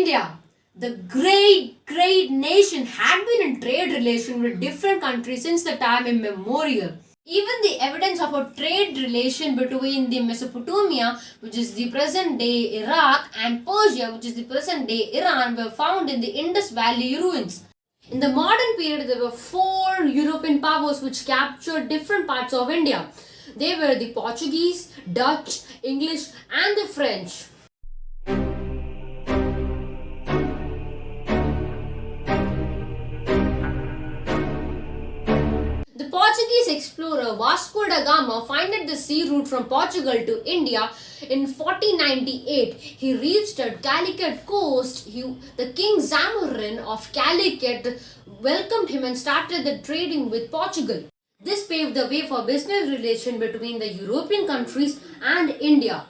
India, the great nation, had been in trade relation with different countries since the time immemorial. Even the evidence of a trade relation between the Mesopotamia, which is the present day Iraq, and Persia, which is the present day Iran, were found in the Indus Valley ruins. In the modern period, there were four European powers which captured different parts of India. They were the Portuguese, Dutch, English, and the French. The Portuguese explorer Vasco da Gama founded the sea route from Portugal to India in 1498. He reached the Calicut coast. The King Zamarin of Calicut welcomed him and started the trading with Portugal. This paved the way for business relation between the European countries and India.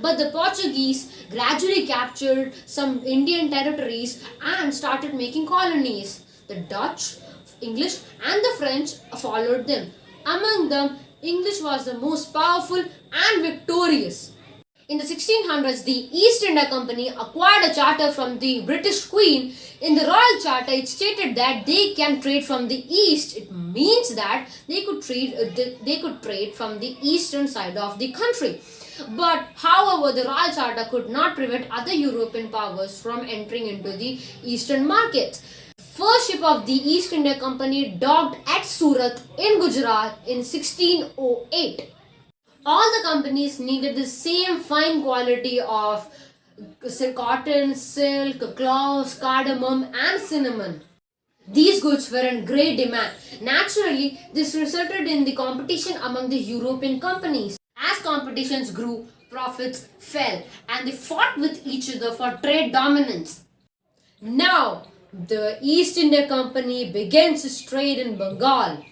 But the Portuguese gradually captured some Indian territories and started making colonies. The Dutch, English, and the French followed them. Among them, English was the most powerful and victorious. In the 1600s, the East India Company acquired a charter from the British Queen. In the Royal Charter, it stated that they can trade from the East. It means that they could trade from the eastern side of the country. But however, the Royal Charter could not prevent other European powers from entering into the eastern markets. First ship of the East India Company docked at Surat in Gujarat in 1608. All the companies needed the same fine quality of cotton, silk, cloves, cardamom, and cinnamon. These goods were in great demand. Naturally, this resulted in the competition among the European companies. As competitions grew, profits fell, and they fought with each other for trade dominance. Now, the East India Company began its trade in Bengal.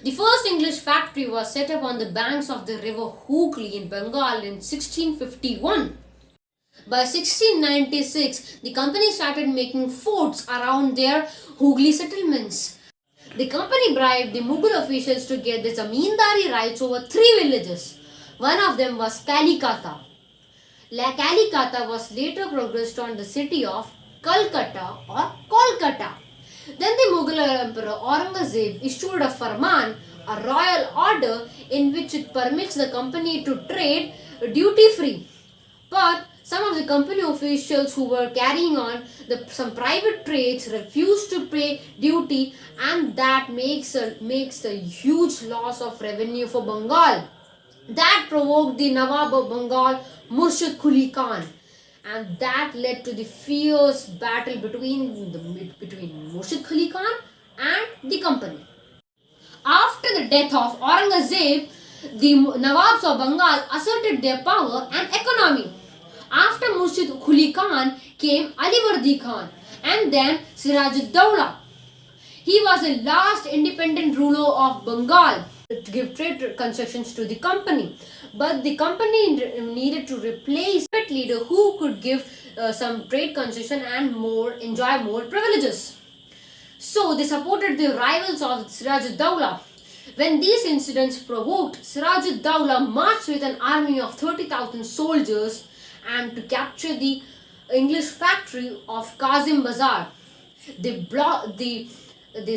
The first English factory was set up on the banks of the river Hooghly in Bengal in 1651. By 1696, the company started making forts around their Hooghly settlements. The company bribed the Mughal officials to get the zamindari rights over 3 villages. One of them was Kalikata. Kalikata was later progressed on the city of Calcutta or Kolkata. Then the Mughal Emperor Aurangzeb issued a farman, a royal order in which it permits the company to trade duty-free. But some of the company officials who were carrying on some private trades refused to pay duty, and that makes a huge loss of revenue for Bengal. That provoked the Nawab of Bengal, Murshid Quli Khan, and that led to the fierce battle between Murshid Quli Khan and the company. After the death of Aurangzeb, the Nawabs of Bengal asserted their power and economy. After Murshid Quli Khan came Alivardi Khan and then Siraj-ud-Dawla. He was the last independent ruler of Bengal to give trade concessions to the company. But the company needed to replace a leader who could give some trade concession and enjoy more privileges. So they supported the rivals of Siraj-ud-Dawla. When these incidents provoked, Siraj-ud-Dawla marched with an army of 30,000 soldiers and to capture the English factory of Kazim Bazar. They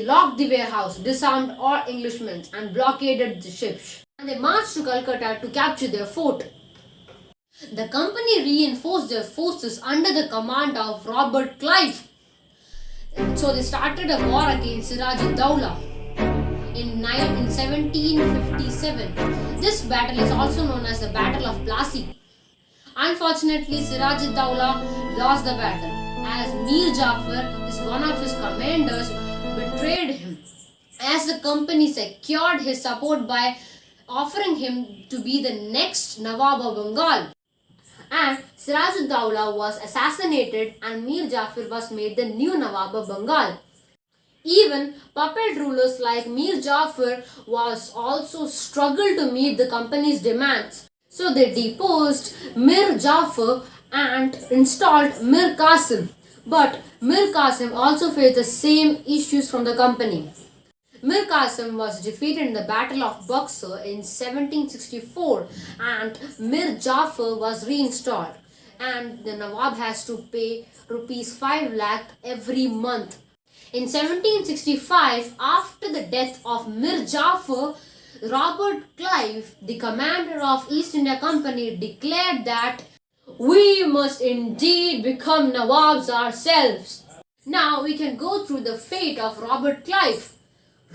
locked the warehouse, disarmed all Englishmen, and blockaded the ships. And they marched to Calcutta to capture their fort. The company reinforced their forces under the command of Robert Clive. So they started a war against Siraj-ud-Dawla in 1757. This battle is also known as the Battle of Plassey. Unfortunately, Siraj-ud-Dawla lost the battle as Mir Jafar, one of his commanders, betrayed him, as the company secured his support by offering him to be the next Nawab of Bengal. And Siraj-ud-Dawla was assassinated and Mir Jafar was made the new Nawab of Bengal. Even puppet rulers like Mir Jafar was also struggled to meet the company's demands. So they deposed Mir Jafar and installed Mir Qasim. But Mir Qasim also faced the same issues from the company. Mir Qasim was defeated in the Battle of Buxar in 1764 and Mir Jafar was reinstalled. and the Nawab has to pay rupees 5 lakh every month. In 1765, after the death of Mir Jafar, Robert Clive, the commander of East India Company, declared that we must indeed become Nawabs ourselves. Now we can go through the fate of Robert Clive.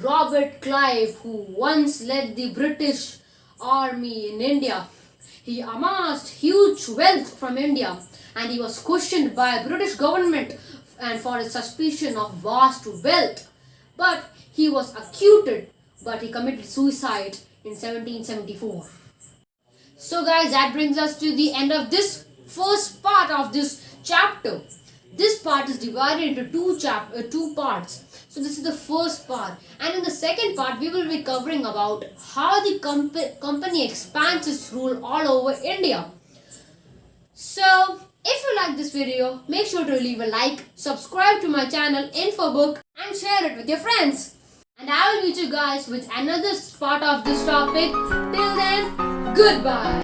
Robert Clive, who once led the British army in India, he amassed huge wealth from India and he was questioned by British government and for his suspicion of vast wealth. But he was acquitted, but he committed suicide in 1774. So guys, that brings us to the end of this first part of this chapter. This part is divided into two parts. So this is the first part, and in the second part we will be covering about how the company expands its rule all over India. So if you like this video, make sure to leave a like, subscribe to my channel Infobook and share it with your friends. And I will meet you guys with another part of this topic. Till then, goodbye.